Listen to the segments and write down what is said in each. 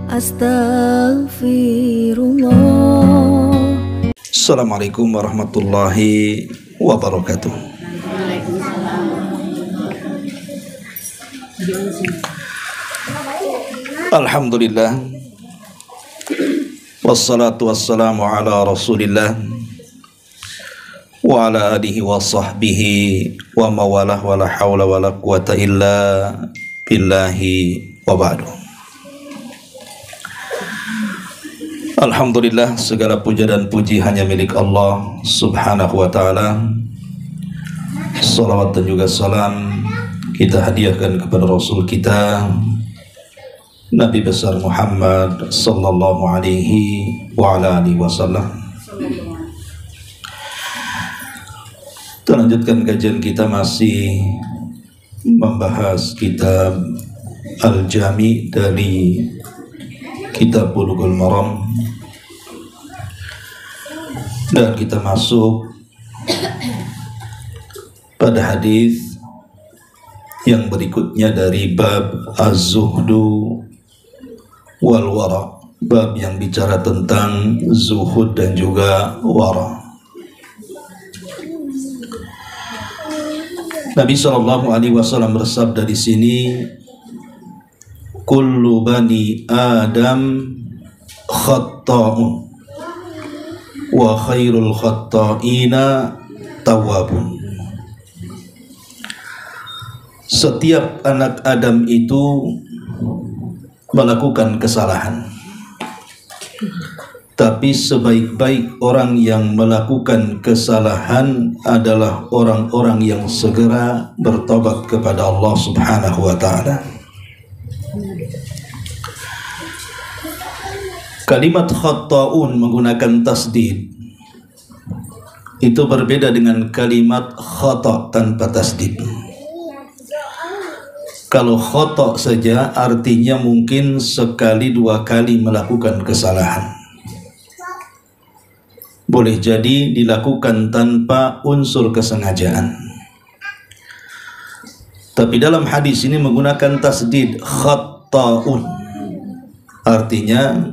Astaghfirullah. Assalamualaikum warahmatullahi wabarakatuh. Alhamdulillah, wassalatu wassalamu ala rasulillah wa ala alihi wa sahbihi wa mawalah wa la hawla wa la quwata illa billahi wa ba'du. Alhamdulillah, segala puja dan puji hanya milik Allah subhanahu wa ta'ala. Salawat dan juga salam kita hadiahkan kepada Rasul kita Nabi besar Muhammad sallallahu alaihi wa ala alihi wasallam. Kita lanjutkan kajian kita, masih membahas kitab Al-Jami dari kitab Bulughul Maram, dan kita masuk pada hadis yang berikutnya dari bab Az-Zuhdu wal Wara, bab yang bicara tentang zuhud dan juga wara. Nabi SAW bersabda di sini, kullu bani Adam khatta'un wa khairul khatta'ina tawwabun. Setiap anak Adam itu melakukan kesalahan, tapi sebaik-baik orang yang melakukan kesalahan adalah orang-orang yang segera bertobat kepada Allah subhanahu wa ta'ala. Kalimat khatta'un menggunakan tasdid itu berbeda dengan kalimat khata' tanpa tasdid. Kalau khata' saja artinya mungkin sekali dua kali melakukan kesalahan, boleh jadi dilakukan tanpa unsur kesengajaan. Tapi dalam hadis ini menggunakan tasdid khatta'un, artinya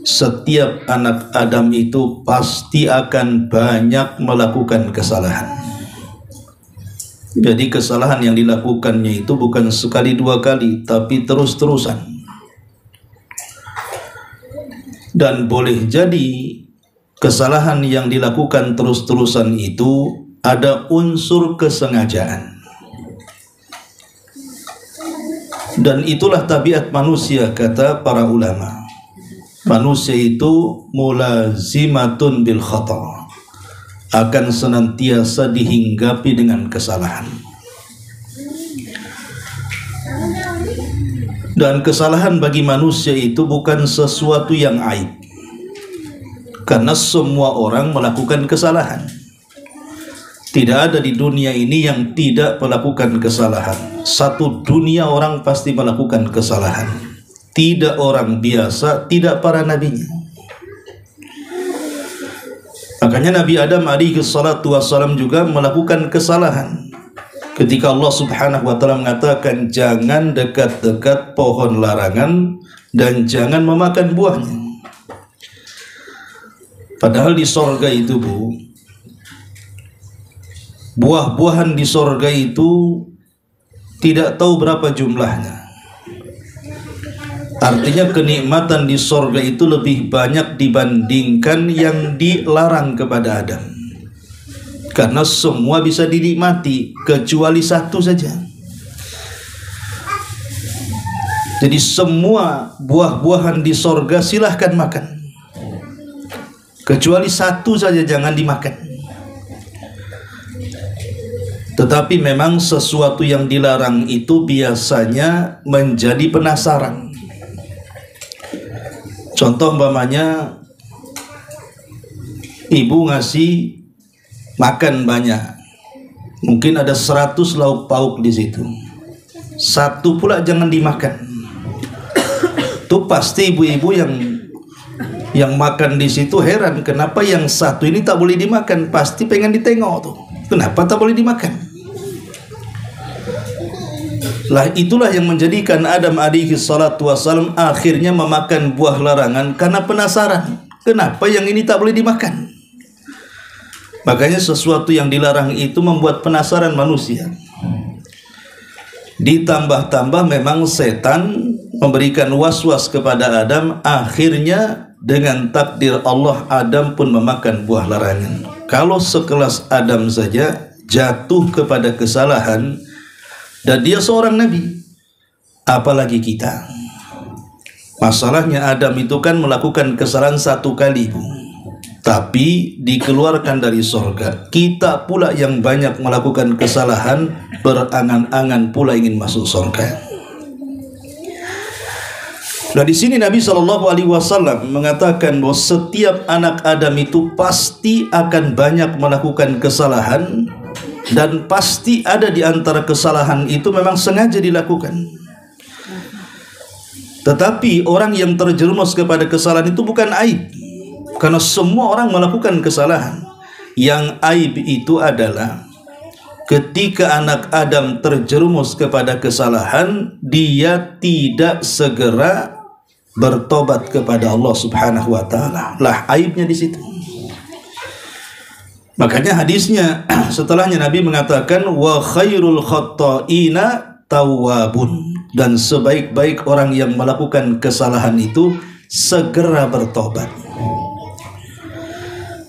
setiap anak Adam itu pasti akan banyak melakukan kesalahan. Jadi kesalahan yang dilakukannya itu bukan sekali dua kali, tapi terus-terusan. Dan boleh jadi kesalahan yang dilakukan terus-terusan itu ada unsur kesengajaan. Dan itulah tabiat manusia, kata para ulama. Manusia itu mulazimatun bil khata', akan senantiasa dihinggapi dengan kesalahan. Dan kesalahan bagi manusia itu bukan sesuatu yang aib, karena semua orang melakukan kesalahan. Tidak ada di dunia ini yang tidak melakukan kesalahan. Satu dunia orang pasti melakukan kesalahan. Tidak orang biasa, tidak para nabinya. Makanya Nabi Adam alaihi salatu wassalam juga melakukan kesalahan. Ketika Allah subhanahu wa ta'ala mengatakan jangan dekat-dekat pohon larangan dan jangan memakan buahnya. Padahal di sorga itu, buah-buahan di sorga itu tidak tahu berapa jumlahnya. Artinya kenikmatan di sorga itu lebih banyak dibandingkan yang dilarang kepada Adam, karena semua bisa dinikmati kecuali satu saja. Jadi semua buah-buahan di sorga silahkan makan, kecuali satu saja jangan dimakan. Tetapi memang sesuatu yang dilarang itu biasanya menjadi penasaran. Contoh umpamanya ibu ngasih makan banyak, mungkin ada 100 lauk pauk di situ, satu pula jangan dimakan. Tuh pasti ibu-ibu yang makan di situ heran, kenapa yang satu ini tak boleh dimakan? Pasti pengen ditengok tuh, kenapa tak boleh dimakan? Lah itulah yang menjadikan Adam alaihi salatu wassalam akhirnya memakan buah larangan karena penasaran. Kenapa yang ini tak boleh dimakan? Makanya sesuatu yang dilarang itu membuat penasaran manusia. Ditambah-tambah memang setan memberikan was-was kepada Adam. Akhirnya dengan takdir Allah, Adam pun memakan buah larangan. Kalau sekelas Adam saja jatuh kepada kesalahan, dan dia seorang nabi, apalagi kita. Masalahnya Adam itu kan melakukan kesalahan satu kali, tapi dikeluarkan dari surga. Kita pula yang banyak melakukan kesalahan, berangan-angan pula ingin masuk surga. Nah, di sini Nabi SAW mengatakan bahwa setiap anak Adam itu pasti akan banyak melakukan kesalahan, dan pasti ada di antara kesalahan itu memang sengaja dilakukan. Tetapi orang yang terjerumus kepada kesalahan itu bukan aib, karena semua orang melakukan kesalahan. Yang aib itu adalah ketika anak Adam terjerumus kepada kesalahan, dia tidak segera bertobat kepada Allah Subhanahu wa taala. Lah aibnya di situ. Makanya hadisnya setelahnya Nabi mengatakan wa khairul khatta'ina tawwabun, dan sebaik-baik orang yang melakukan kesalahan itu segera bertobat.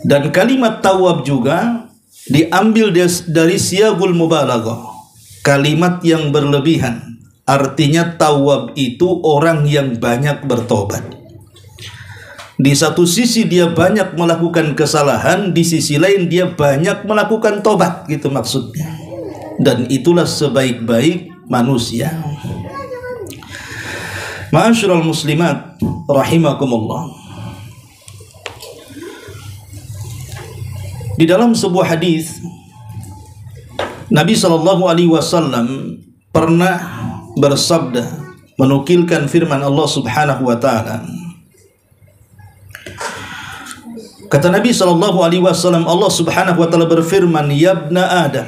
Dan kalimat tawwab juga diambil dari siyagul mubalaghah, kalimat yang berlebihan. Artinya tawwab itu orang yang banyak bertobat. Di satu sisi dia banyak melakukan kesalahan, di sisi lain dia banyak melakukan tobat, gitu maksudnya. Dan itulah sebaik-baik manusia. Ma'asyiral muslimat rahimakumullah. Di dalam sebuah hadis Nabi SAW pernah bersabda, menukilkan firman Allah Subhanahu wa taala. Kata Nabi SAW, Allah Subhanahu wa taala berfirman, "Ya ibna Adam,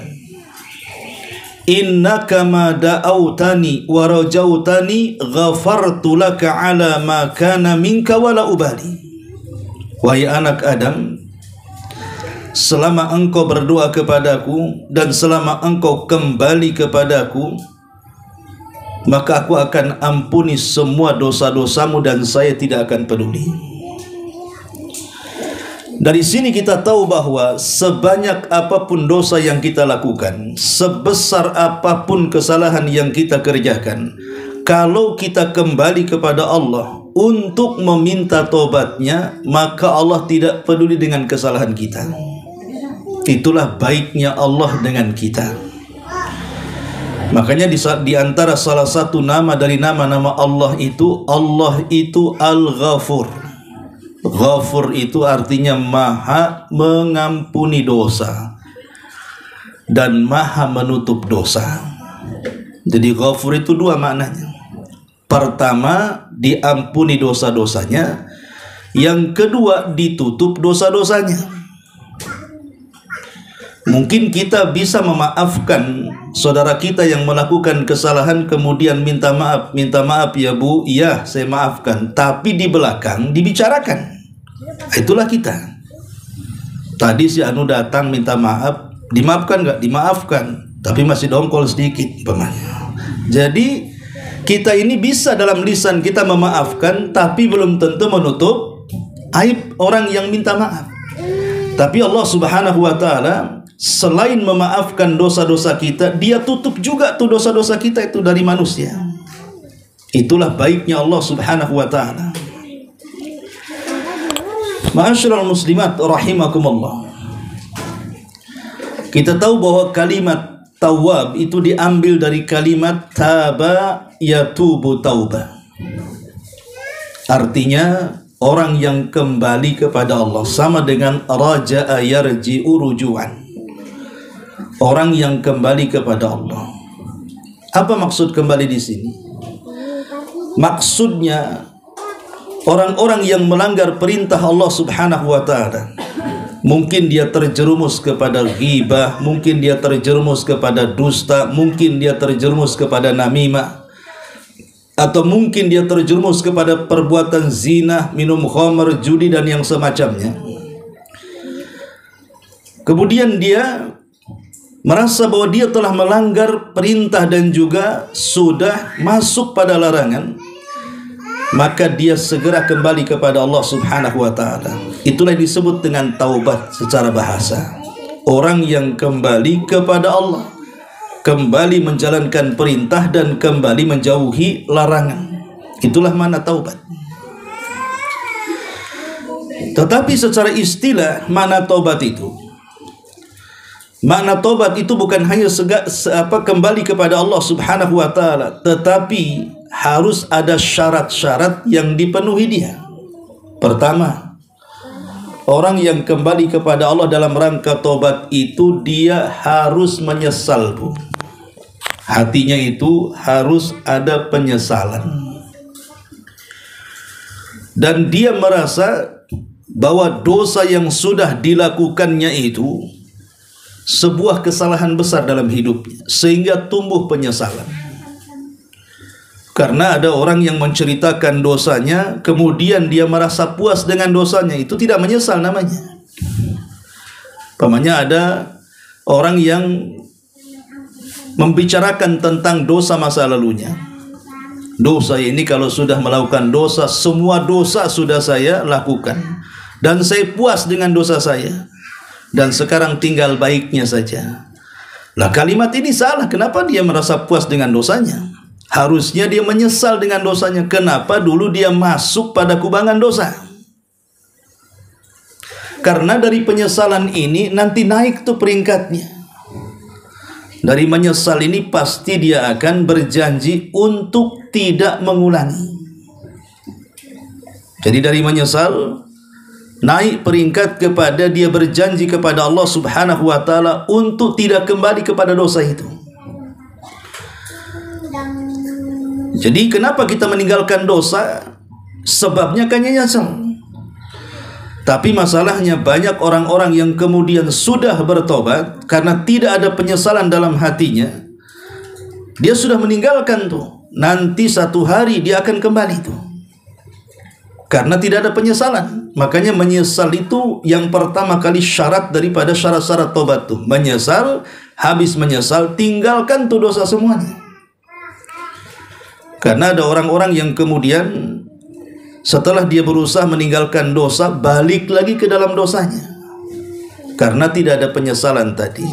innaka ma da'autani wa rajautani ghafartu laka ala ma kana minka wala ubali." Wahai anak Adam, selama engkau berdoa kepadaku dan selama engkau kembali kepadaku, maka aku akan ampuni semua dosa-dosamu dan saya tidak akan peduli. Dari sini kita tahu bahwa sebanyak apapun dosa yang kita lakukan, sebesar apapun kesalahan yang kita kerjakan, kalau kita kembali kepada Allah untuk meminta tobatnya, maka Allah tidak peduli dengan kesalahan kita. Itulah baiknya Allah dengan kita. Makanya di antara salah satu nama dari nama-nama Allah itu Al-Ghafur. Ghafur itu artinya maha mengampuni dosa dan maha menutup dosa. Jadi Ghafur itu dua maknanya. Pertama, diampuni dosa-dosanya. Yang kedua, ditutup dosa-dosanya. Mungkin kita bisa memaafkan saudara kita yang melakukan kesalahan, kemudian minta maaf ya Bu, iya saya maafkan, tapi di belakang dibicarakan. Itulah kita. Tadi si Anu datang minta maaf, dimaafkan nggak? Dimaafkan, tapi masih dongkol sedikit umpamanya. Jadi kita ini bisa dalam lisan kita memaafkan, tapi belum tentu menutup aib orang yang minta maaf. Tapi Allah Subhanahu wa taala selain memaafkan dosa-dosa kita, dia tutup juga tuh dosa-dosa kita itu dari manusia. Itulah baiknya Allah Subhanahu wa taala. Ma'asyiral muslimat rahimakumullah. Kita tahu bahwa kalimat tawwab itu diambil dari kalimat taba yatubu tauba. Artinya orang yang kembali kepada Allah, sama dengan raja'a yarji'u ruju'an. Orang yang kembali kepada Allah. Apa maksud kembali di sini? Maksudnya orang-orang yang melanggar perintah Allah Subhanahu wa taala, Mungkin dia terjerumus kepada ghibah, mungkin dia terjerumus kepada dusta, mungkin dia terjerumus kepada namimah, atau mungkin dia terjerumus kepada perbuatan zina, minum khamr, judi dan yang semacamnya. Kemudian dia merasa bahwa dia telah melanggar perintah dan juga sudah masuk pada larangan, maka dia segera kembali kepada Allah Subhanahu wa ta'ala. Itulah yang disebut dengan taubat secara bahasa. Orang yang kembali kepada Allah, kembali menjalankan perintah dan kembali menjauhi larangan. Itulah makna taubat. Tetapi secara istilah makna taubat itu, makna taubat itu bukan hanya kembali kepada Allah Subhanahu wa ta'ala, tetapi harus ada syarat-syarat yang dipenuhi dia. Pertama, orang yang kembali kepada Allah dalam rangka taubat itu dia harus menyesal, Bu. Hatinya itu harus ada penyesalan. Dan dia merasa bahwa dosa yang sudah dilakukannya itu sebuah kesalahan besar dalam hidupnya, sehingga tumbuh penyesalan. Karena ada orang yang menceritakan dosanya, kemudian dia merasa puas dengan dosanya, itu tidak menyesal namanya. Umpamanya ada orang yang membicarakan tentang dosa masa lalunya. Dosa ini kalau sudah melakukan dosa, semua dosa sudah saya lakukan, dan saya puas dengan dosa saya, dan sekarang tinggal baiknya saja. Lah, kalimat ini salah. Kenapa dia merasa puas dengan dosanya? Harusnya dia menyesal dengan dosanya. Kenapa dulu dia masuk pada kubangan dosa? Karena dari penyesalan ini nanti naik tuh peringkatnya. Dari menyesal ini pasti dia akan berjanji untuk tidak mengulangi. Jadi dari menyesal naik peringkat kepada dia berjanji kepada Allah Subhanahu wa ta'ala untuk tidak kembali kepada dosa itu. Jadi kenapa kita meninggalkan dosa? Sebabnya kan nyesal. Tapi masalahnya banyak orang-orang yang kemudian sudah bertobat karena tidak ada penyesalan dalam hatinya. Dia sudah meninggalkan tuh. Nanti satu hari dia akan kembali tuh. Karena tidak ada penyesalan. Makanya menyesal itu yang pertama kali syarat daripada syarat-syarat tobat tuh. Menyesal, habis menyesal tinggalkan tuh dosa semuanya. Karena ada orang-orang yang kemudian setelah dia berusaha meninggalkan dosa, balik lagi ke dalam dosanya. Karena tidak ada penyesalan tadi.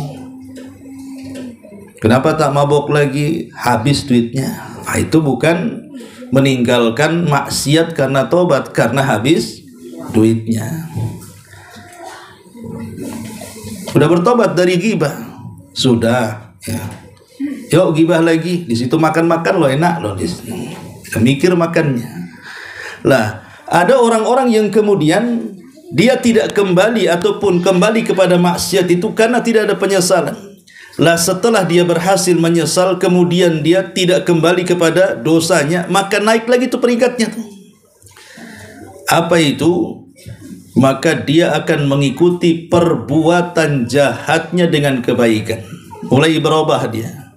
Kenapa tak mabok lagi? Habis duitnya. Nah, itu bukan meninggalkan maksiat karena tobat, karena habis duitnya. Sudah bertobat dari ghibah? Sudah, ya. Yuk ghibah lagi. Di situ makan-makan lo enak lo di sini. Kita mikir makannya. Lah, ada orang-orang yang kemudian dia tidak kembali ataupun kembali kepada maksiat itu karena tidak ada penyesalan. Lah, setelah dia berhasil menyesal, kemudian dia tidak kembali kepada dosanya, maka naik lagi tuh peringkatnya tuh. Apa itu? Maka dia akan mengikuti perbuatan jahatnya dengan kebaikan. Mulai berubah dia.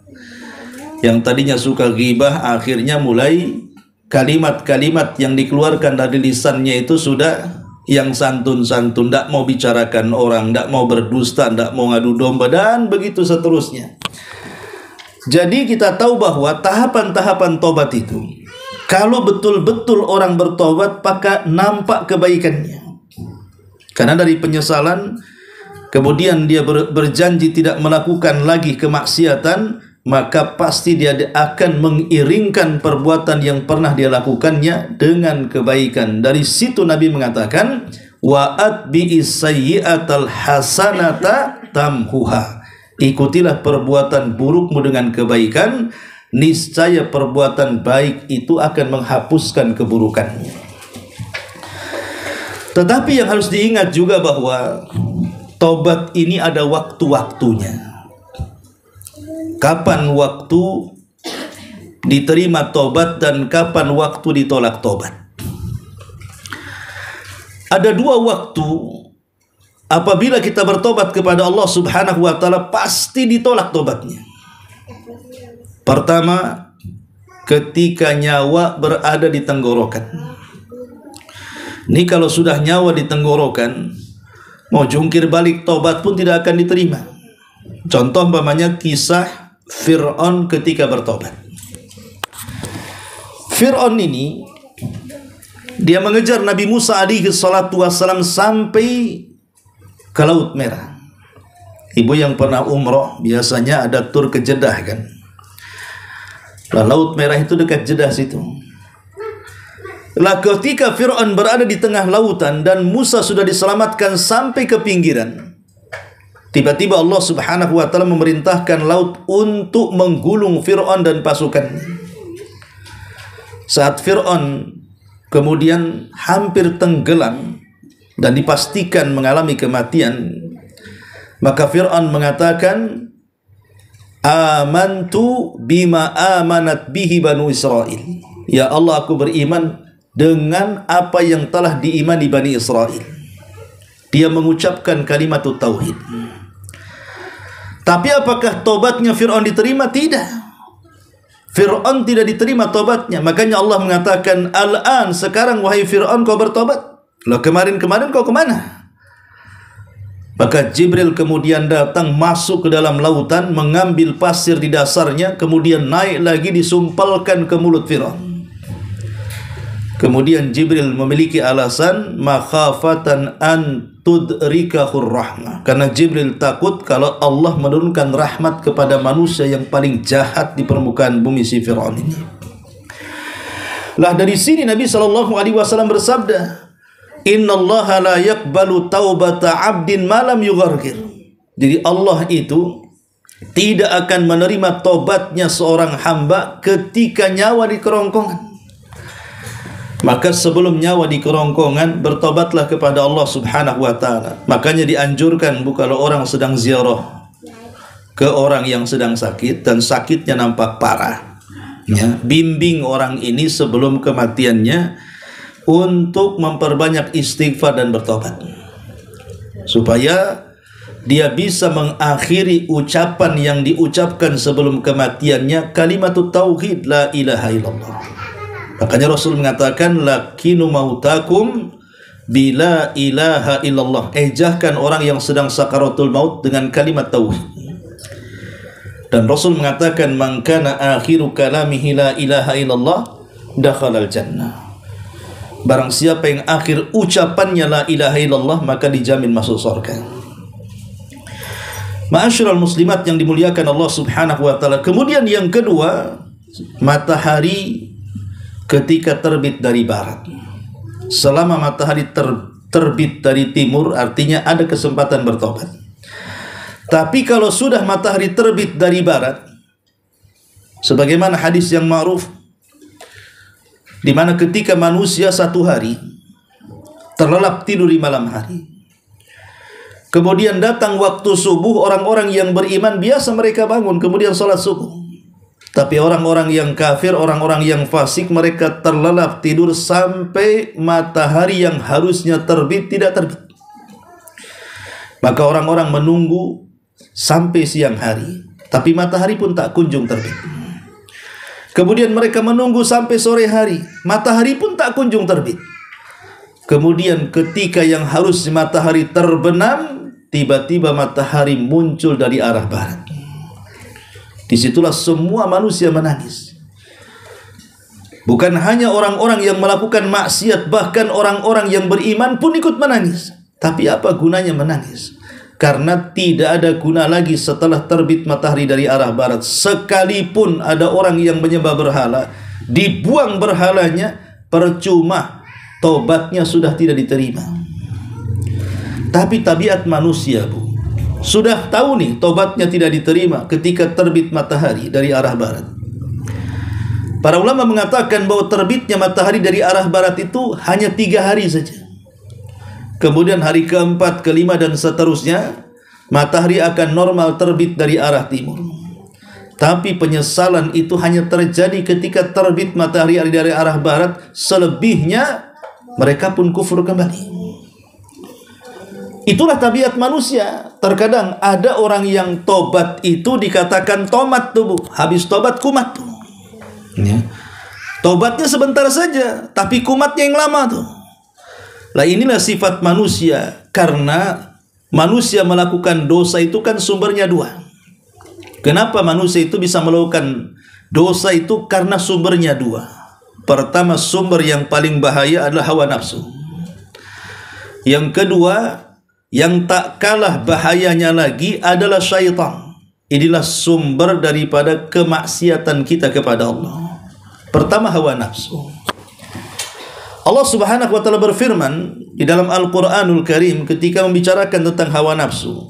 Yang tadinya suka ghibah, akhirnya mulai kalimat-kalimat yang dikeluarkan dari lisannya itu sudah yang santun-santun, tidak mau bicarakan orang, tidak mau berdusta, tidak mau ngadu domba, dan begitu seterusnya. Jadi kita tahu bahwa tahapan-tahapan tobat itu, kalau betul-betul orang bertobat, maka nampak kebaikannya. Karena dari penyesalan, kemudian dia berjanji tidak melakukan lagi kemaksiatan, maka pasti dia akan mengiringkan perbuatan yang pernah dia lakukannya dengan kebaikan. Dari situ Nabi mengatakan, wa atbi'is sayyi'atal hasanata tamhuha. Ikutilah perbuatan burukmu dengan kebaikan, niscaya perbuatan baik itu akan menghapuskan keburukannya. Tetapi yang harus diingat juga bahwa tobat ini ada waktu-waktunya. Kapan waktu diterima tobat dan kapan waktu ditolak tobat. Ada dua waktu apabila kita bertobat kepada Allah Subhanahu wa taala pasti ditolak tobatnya. Pertama, ketika nyawa berada di tenggorokan. Ini kalau sudah nyawa di tenggorokan, mau jungkir balik tobat pun tidak akan diterima. Contoh umpamanya kisah Fir'aun ketika bertobat. Fir'aun ini dia mengejar Nabi Musa alaihi salatu wassalam sampai ke Laut Merah. Ibu yang pernah umroh biasanya ada tur ke Jeddah kan. Nah, Laut Merah itu dekat Jeddah situ. Lah ketika Fir'aun berada di tengah lautan dan Musa sudah diselamatkan sampai ke pinggiran, tiba-tiba Allah Subhanahu wa taala memerintahkan laut untuk menggulung Fir'aun dan pasukannya. Saat Fir'aun kemudian hampir tenggelam dan dipastikan mengalami kematian, maka Fir'aun mengatakan, amantu bima amanat bihi Banu Israel. Ya Allah, aku beriman dengan apa yang telah diimani Bani Israel. Dia mengucapkan kalimat tauhid. Tapi apakah tobatnya Fir'aun diterima? Tidak. Fir'aun tidak diterima tobatnya. Makanya Allah mengatakan, al-an, sekarang wahai Fir'aun kau bertobat. Loh, kemarin-kemarin kau kemana? Maka Jibril kemudian datang masuk ke dalam lautan, mengambil pasir di dasarnya, kemudian naik lagi disumpalkan ke mulut Fir'aun. Kemudian Jibril memiliki alasan makhafatan an tudrikahur rahmah, karena Jibril takut kalau Allah menurunkan rahmat kepada manusia yang paling jahat di permukaan bumi, si Fir'aun ini. Lah dari sini Nabi SAW bersabda, innallaha la yaqbalu taubata abdin malam yughargir. Jadi Allah itu tidak akan menerima tobatnya seorang hamba ketika nyawa di kerongkongan. Maka sebelum nyawa di kerongkongan, bertobatlah kepada Allah Subhanahu wa ta'ala. Makanya dianjurkan kalau orang sedang ziarah ke orang yang sedang sakit dan sakitnya nampak parah, ya, bimbing orang ini sebelum kematiannya untuk memperbanyak istighfar dan bertobat, supaya dia bisa mengakhiri ucapan yang diucapkan sebelum kematiannya, kalimat tauhid la ilaha illallah. Makanya Rasul mengatakan, lakinu mautakum bila ilaha illallah. Ejahkan orang yang sedang sakaratul maut dengan kalimat tauhid. Dan Rasul mengatakan, man kana akhiru kalamihi la ilaha illallah dakhalal jannah. Barang siapa yang akhir ucapannya la ilaha illallah, maka dijamin masuk surga. Ma'asyiral muslimat yang dimuliakan Allah Subhanahu wa taala. Kemudian yang kedua, matahari ketika terbit dari barat. Selama matahari terbit dari timur, artinya ada kesempatan bertobat. Tapi kalau sudah matahari terbit dari barat, sebagaimana hadis yang ma'ruf, di mana ketika manusia satu hari terlelap tidur di malam hari, kemudian datang waktu subuh, orang-orang yang beriman biasa mereka bangun kemudian sholat subuh. Tapi orang-orang yang kafir, orang-orang yang fasik, mereka terlelap tidur sampai matahari yang harusnya terbit tidak terbit. Maka orang-orang menunggu sampai siang hari, tapi matahari pun tak kunjung terbit. Kemudian mereka menunggu sampai sore hari, matahari pun tak kunjung terbit. Kemudian ketika yang harus matahari terbenam, tiba-tiba matahari muncul dari arah barat. Disitulah semua manusia menangis. Bukan hanya orang-orang yang melakukan maksiat, bahkan orang-orang yang beriman pun ikut menangis. Tapi apa gunanya menangis? Karena tidak ada guna lagi setelah terbit matahari dari arah barat. Sekalipun ada orang yang menyembah berhala, dibuang berhalanya, percuma, tobatnya sudah tidak diterima. Tapi tabiat manusia, Bu, sudah tahu nih tobatnya tidak diterima ketika terbit matahari dari arah barat. Para ulama mengatakan bahwa terbitnya matahari dari arah barat itu hanya 3 hari saja. Kemudian hari keempat, kelima dan seterusnya matahari akan normal terbit dari arah timur. Tapi penyesalan itu hanya terjadi ketika terbit matahari dari arah barat. Selebihnya mereka pun kufur kembali. Itulah tabiat manusia. Terkadang ada orang yang tobat itu dikatakan tomat tuh, Bu. Habis tobat kumat tuh. Ya. Tobatnya sebentar saja, tapi kumatnya yang lama tuh. Lah inilah sifat manusia, karena manusia melakukan dosa itu kan sumbernya dua. Kenapa manusia itu bisa melakukan dosa itu? Karena sumbernya dua. Pertama, sumber yang paling bahaya adalah hawa nafsu. Yang kedua, yang tak kalah bahayanya lagi adalah syaitan. Inilah sumber daripada kemaksiatan kita kepada Allah. Pertama, hawa nafsu. Allah Subhanahu wa taala berfirman di dalam Al-Qur'anul Karim ketika membicarakan tentang hawa nafsu.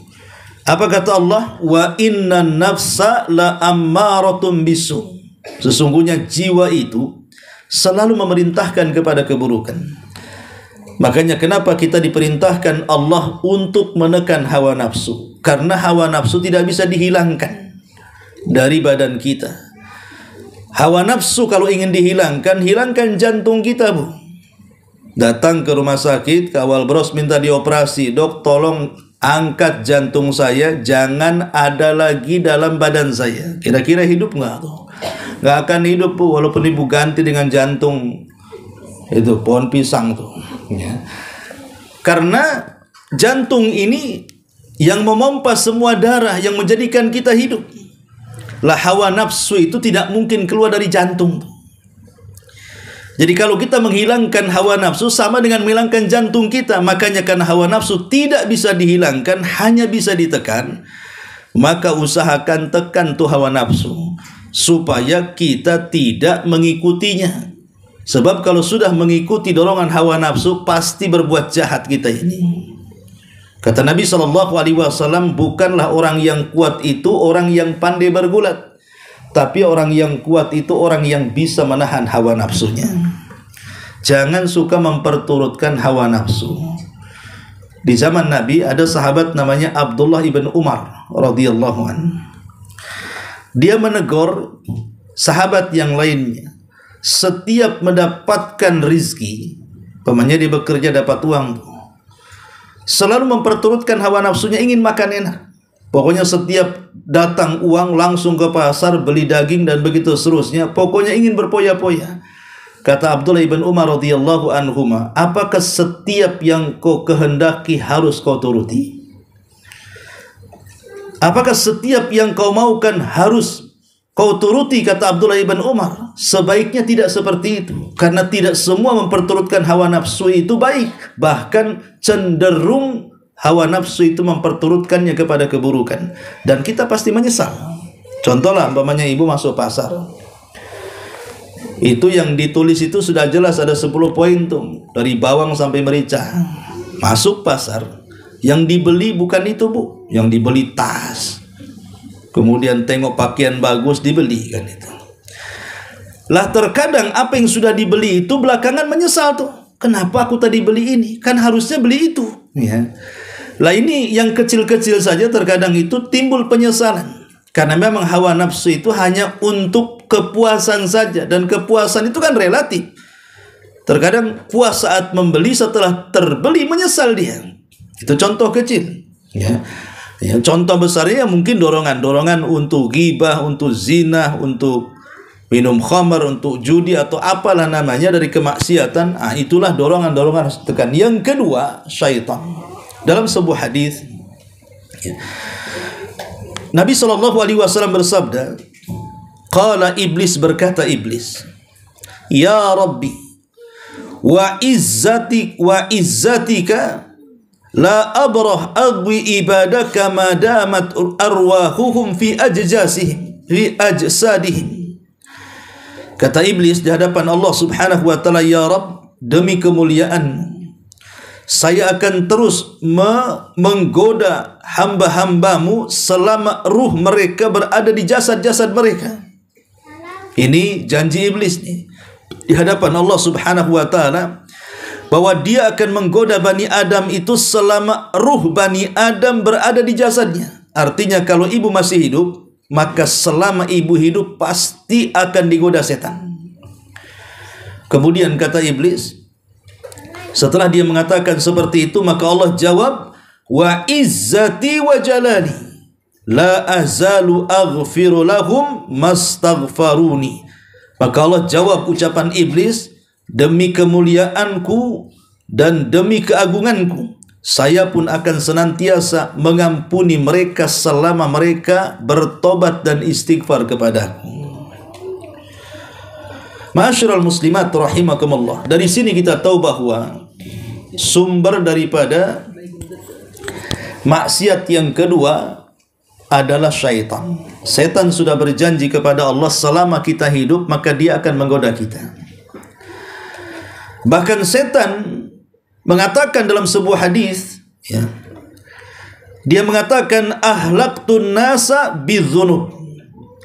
Apa kata Allah? Wa inna nafsa la ammaratun bisu. Sesungguhnya jiwa itu selalu memerintahkan kepada keburukan. Makanya kenapa kita diperintahkan Allah untuk menekan hawa nafsu? Karena hawa nafsu tidak bisa dihilangkan dari badan kita. Hawa nafsu kalau ingin dihilangkan, hilangkan jantung kita, Bu. Datang ke rumah sakit, ke awal bros minta dioperasi. Dok, tolong angkat jantung saya, jangan ada lagi dalam badan saya. Kira-kira hidup nggak tuh? Nggak akan hidup, Bu, walaupun ibu ganti dengan jantung itu pohon pisang tuh. Ya. Karena jantung ini yang memompa semua darah yang menjadikan kita hidup. Lah hawa nafsu itu tidak mungkin keluar dari jantung. Jadi kalau kita menghilangkan hawa nafsu sama dengan menghilangkan jantung kita. Makanya karena hawa nafsu tidak bisa dihilangkan, hanya bisa ditekan, maka usahakan tekan tuh hawa nafsu supaya kita tidak mengikutinya. Sebab kalau sudah mengikuti dorongan hawa nafsu, pasti berbuat jahat kita ini. Kata Nabi SAW, bukanlah orang yang kuat itu orang yang pandai bergulat, tapi orang yang kuat itu orang yang bisa menahan hawa nafsunya. Jangan suka memperturutkan hawa nafsu. Di zaman Nabi ada sahabat namanya Abdullah ibn Umar radhiyallahu anhu. Dia menegur sahabat yang lainnya. Setiap mendapatkan rizki, pamannya dia bekerja dapat uang, selalu memperturutkan hawa nafsunya, ingin makan enak. Pokoknya setiap datang uang langsung ke pasar beli daging dan begitu seterusnya. Pokoknya ingin berpoya-poya. Kata Abdullah ibn Umar radhiyallahu anhuma, apakah setiap yang kau kehendaki harus kau turuti? Apakah setiap yang kau maukan harus kau turuti? Kata Abdullah ibn Umar, sebaiknya tidak seperti itu. Karena tidak semua memperturutkan hawa nafsu itu baik. Bahkan cenderung hawa nafsu itu memperturutkannya kepada keburukan. Dan kita pasti menyesal. Contohlah, umpamanya ibu masuk pasar. Itu yang ditulis itu sudah jelas ada 10 poin tuh. Dari bawang sampai merica. Masuk pasar. Yang dibeli bukan itu, Bu. Yang dibeli tas. Kemudian tengok pakaian bagus dibeli kan itu. Lah terkadang apa yang sudah dibeli itu belakangan menyesal tuh. Kenapa aku tadi beli ini? Kan harusnya beli itu. Ya. Lah ini yang kecil-kecil saja terkadang itu timbul penyesalan. Karena memang hawa nafsu itu hanya untuk kepuasan saja. Dan kepuasan itu kan relatif. Terkadang puas saat membeli, setelah terbeli menyesal dia. Itu contoh kecil. Ya. Ya, contoh besarnya mungkin dorongan untuk ghibah, untuk zina, untuk minum khamar, untuk judi atau apalah namanya dari kemaksiatan. Itulah dorongan-dorongan harus tekan. Yang kedua, syaitan. Dalam sebuah hadis, ya, Nabi SAW bersabda, qala iblis, berkata iblis, ya Rabbi, wa izzatika la abrah agwi ibadaka ma damat arwahuhum fi ajsadihim. Kata iblis di hadapan Allah Subhanahu wa taala, ya Rabb, demi kemuliaan-Mu, saya akan terus menggoda hamba-Hambamu selama ruh mereka berada di jasad-jasad mereka. Ini janji iblis nih di hadapan Allah Subhanahu wa taala, bahwa dia akan menggoda Bani Adam itu selama ruh Bani Adam berada di jasadnya. Artinya kalau ibu masih hidup, maka selama ibu hidup pasti akan digoda setan. Kemudian kata iblis, setelah dia mengatakan seperti itu, maka Allah jawab, wa izzati wa jalali la azalu aghfiru lahum mastaghfaruni. Maka Allah jawab ucapan iblis, demi kemuliaanku dan demi keagunganku, saya pun akan senantiasa mengampuni mereka selama mereka bertobat dan istighfar kepadaku. Ma'asyiral muslimat rahimakumullah. Dari sini kita tahu bahwa sumber daripada maksiat yang kedua adalah syaitan. Setan sudah berjanji kepada Allah, selama kita hidup maka dia akan menggoda kita. Bahkan setan mengatakan dalam sebuah hadis, ya, dia mengatakan, ahlaqtun nasa bidzunub.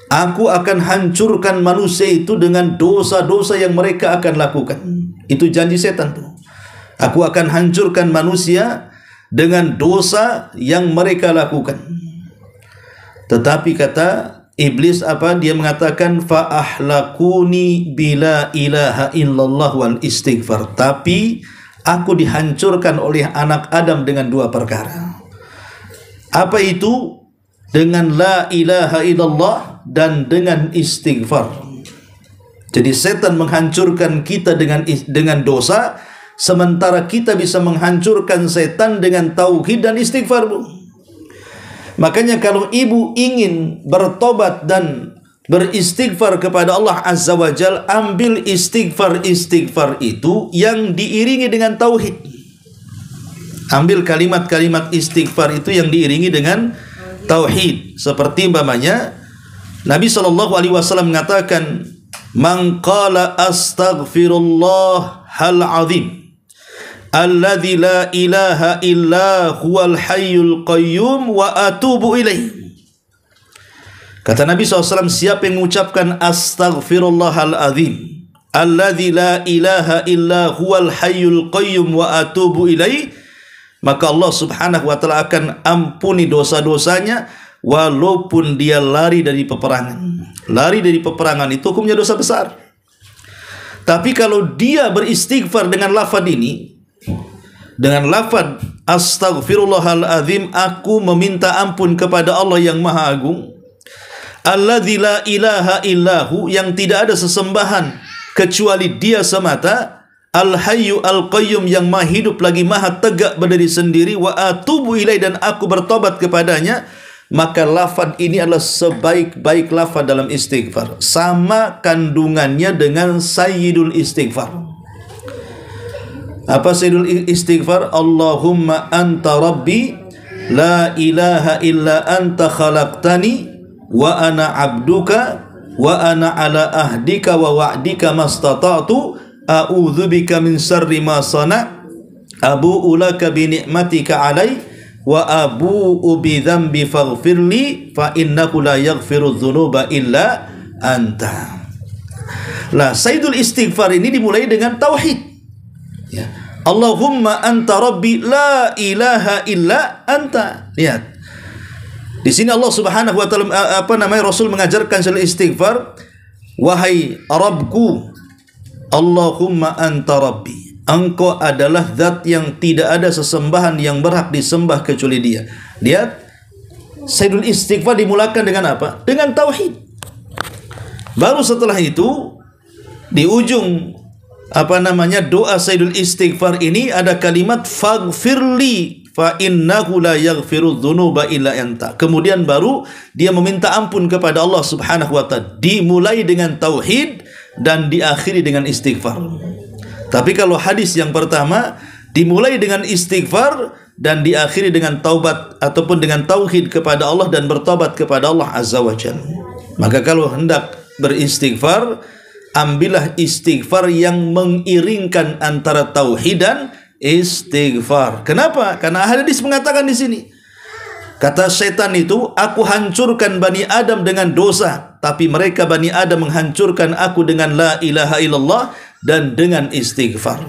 Aku akan hancurkan manusia itu dengan dosa-dosa yang mereka akan lakukan. Itu janji setan tuh. Aku akan hancurkan manusia dengan dosa yang mereka lakukan. Tetapi kata iblis apa? Dia mengatakan fa ahlakuni bila ilaha illallah wal istighfar. Tapi aku dihancurkan oleh anak Adam dengan dua perkara. Apa itu? Dengan la ilaha illallah dan dengan istighfar. Jadi setan menghancurkan kita dengan dosa, sementara kita bisa menghancurkan setan dengan tauhid dan istighfar, Bu. Makanya kalau ibu ingin bertobat dan beristighfar kepada Allah Azza wa Jal, ambil istighfar itu yang diiringi dengan tauhid. Ambil kalimat-kalimat istighfar itu yang diiringi dengan tauhid. Seperti umpamanya Nabi SAW mengatakan, man qala astaghfirullah hal azim alladzi la ilaha illa huwal hayyul qayyum wa atubu ilaih. Kata Nabi SAW, siapa yang mengucapkan astaghfirullahal azim alladzi la ilaha illa huwal hayyul qayyum wa atubu ilaih, maka Allah Subhanahu wa taala akan ampuni dosa-dosanya walaupun dia lari dari peperangan. Lari dari peperangan itu hukumnya dosa besar. Tapi kalau dia beristighfar dengan lafaz ini, dengan lafaz astaghfirullahal azim, aku meminta ampun kepada Allah yang Maha Agung, alladzi la ilaha illahu, yang tidak ada sesembahan kecuali dia semata, al-hayyu al-qayyum, yang maha hidup lagi maha tegak berdiri sendiri, wa atubu ilai, dan aku bertobat kepadanya. Maka lafaz ini adalah sebaik-baik lafaz dalam istighfar, sama kandungannya dengan sayyidul istighfar. Apa sayyidul istighfar? Allahumma anta rabbi la ilaha illa anta khalaqtani wa ana abduka wa ana ala ahdika wa wa'dika mastata'tu a'udzubika min syarri ma sana' abu'u laka bi ni'matika alai wa abu'u bi dzambi faghfirli fa innahu la yaghfiru dzunuba illa anta. Lah, sayyidul istighfar ini dimulai dengan tauhid. Ya. Allahumma anta rabbi la ilaha illa anta. Lihat. Di sini Allah Subhanahu wa taala Rasul mengajarkan sayyidul istighfar, wahai Rabbku, Allahumma anta rabbi, engkau adalah zat yang tidak ada sesembahan yang berhak disembah kecuali Dia. Lihat, sayyidul istighfar dimulakan dengan apa? Dengan tauhid. Baru setelah itu di ujung doa sayyidul istighfar ini ada kalimat faghfirli fa innahu la yaghfiru dzunuba illa anta. Kemudian baru dia meminta ampun kepada Allah Subhanahu wa taala, dimulai dengan tauhid dan diakhiri dengan istighfar. Tapi kalau hadis yang pertama dimulai dengan istighfar dan diakhiri dengan taubat ataupun dengan tauhid kepada Allah dan bertobat kepada Allah Azza wa Jalla. Maka kalau hendak beristighfar, ambillah istighfar yang mengiringkan antara tauhid dan istighfar. Kenapa? Karena hadis mengatakan di sini, kata setan itu, aku hancurkan Bani Adam dengan dosa, tapi mereka Bani Adam menghancurkan aku dengan la ilaha illallah dan dengan istighfar.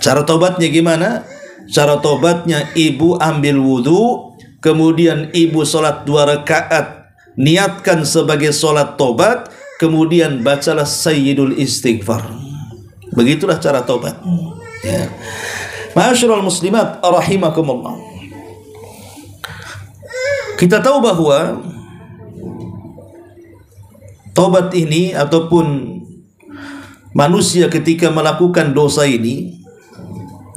Cara tobatnya gimana? Cara tobatnya, ibu ambil wudu, kemudian ibu sholat 2 rakaat, niatkan sebagai sholat tobat, kemudian bacalah sayyidul istighfar. Begitulah cara tobat. Ya. Ma'asyiral muslimat rahimakumullah. Kita tahu bahwa tobat ini ataupun manusia ketika melakukan dosa ini,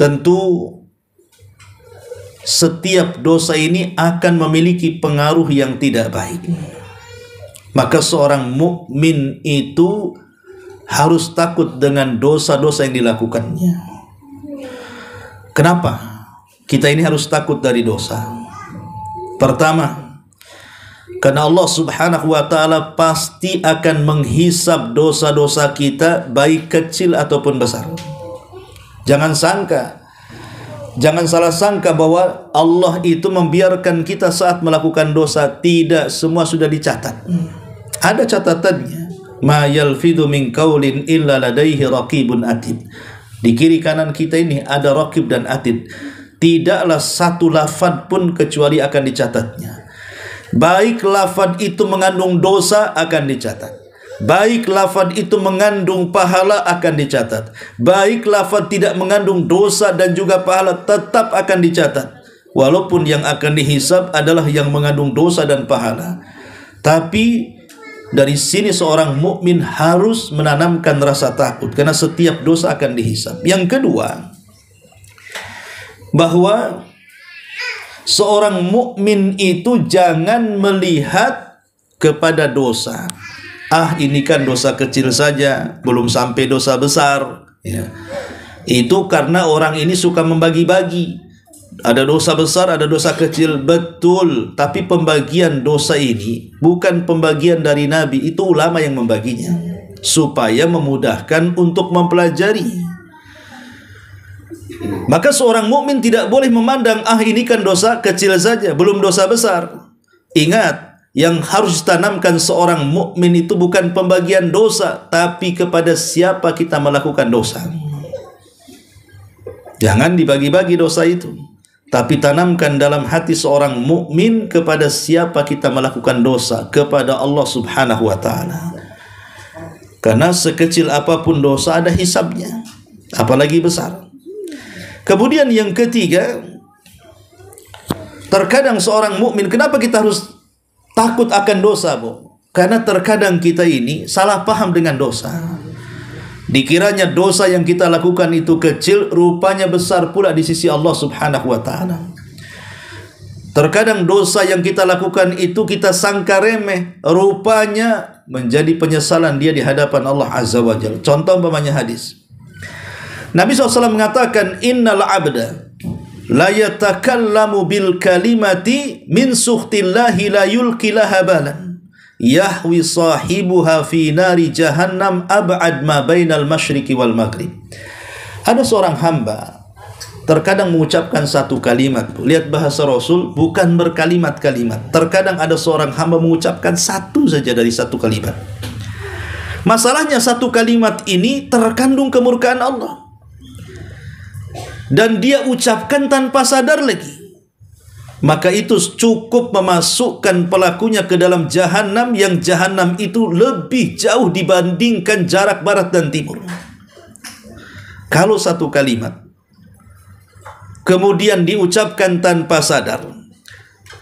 tentu setiap dosa ini akan memiliki pengaruh yang tidak baik. Maka seorang mukmin itu harus takut dengan dosa-dosa yang dilakukannya. Kenapa kita ini harus takut dari dosa? Pertama, karena Allah Subhanahu wa ta'ala pasti akan menghisab dosa-dosa kita, baik kecil ataupun besar. Jangan salah sangka bahwa Allah itu membiarkan kita saat melakukan dosa. Tidak, semua sudah dicatat. Ada catatannya. Ma yalfidu min qaulin illa ladaihi raqibun atid. Di kiri kanan kita ini ada raqib dan atid. Tidaklah satu lafaz pun kecuali akan dicatatnya. Baik lafaz itu mengandung dosa akan dicatat. Baik lafaz itu mengandung pahala akan dicatat. Baik lafaz tidak mengandung dosa dan juga pahala tetap akan dicatat. Walaupun yang akan dihisab adalah yang mengandung dosa dan pahala. Tapi dari sini seorang mukmin harus menanamkan rasa takut karena setiap dosa akan dihisab. Yang kedua, bahwa seorang mukmin itu jangan melihat kepada dosa. Ini kan dosa kecil saja, belum sampai dosa besar. Ya. Itu karena orang ini suka membagi-bagi. Ada dosa besar, ada dosa kecil, betul. Tapi pembagian dosa ini bukan pembagian dari Nabi, itu ulama yang membaginya supaya memudahkan untuk mempelajari. Maka seorang mukmin tidak boleh memandang ini kan dosa kecil saja, belum dosa besar. Ingat, yang harus ditanamkan seorang mukmin itu bukan pembagian dosa, tapi kepada siapa kita melakukan dosa. Jangan dibagi-bagi dosa itu, tapi tanamkan dalam hati seorang mukmin kepada siapa kita melakukan dosa, kepada Allah Subhanahu wa ta'ala. Karena sekecil apapun dosa ada hisabnya, apalagi besar. Kemudian yang ketiga, terkadang seorang mukmin, kenapa kita harus takut akan dosa, Bu? Karena terkadang kita ini salah paham dengan dosa. Dikiranya dosa yang kita lakukan itu kecil, rupanya besar pula di sisi Allah Subhanahu wa ta'ala. Terkadang dosa yang kita lakukan itu kita sangka remeh, rupanya menjadi penyesalan dia di hadapan Allah Azza wa Jalla. Contoh umpamanya hadis Nabi SAW mengatakan, innal abda la yatakallamu bil kalimati min sukhtillahi la yulqi laha balan yahwi sahibuha fi nari jahannam ab'ad ma bainal masyriqi wal maghrib. Ada seorang hamba terkadang mengucapkan satu kalimat. Lihat bahasa Rasul, bukan berkalimat-kalimat. Terkadang ada seorang hamba mengucapkan satu saja dari satu kalimat. Masalahnya satu kalimat ini terkandung kemurkaan Allah, dan dia ucapkan tanpa sadar lagi. Maka itu cukup memasukkan pelakunya ke dalam jahanam, yang jahanam itu lebih jauh dibandingkan jarak barat dan timur. Kalau satu kalimat kemudian diucapkan tanpa sadar,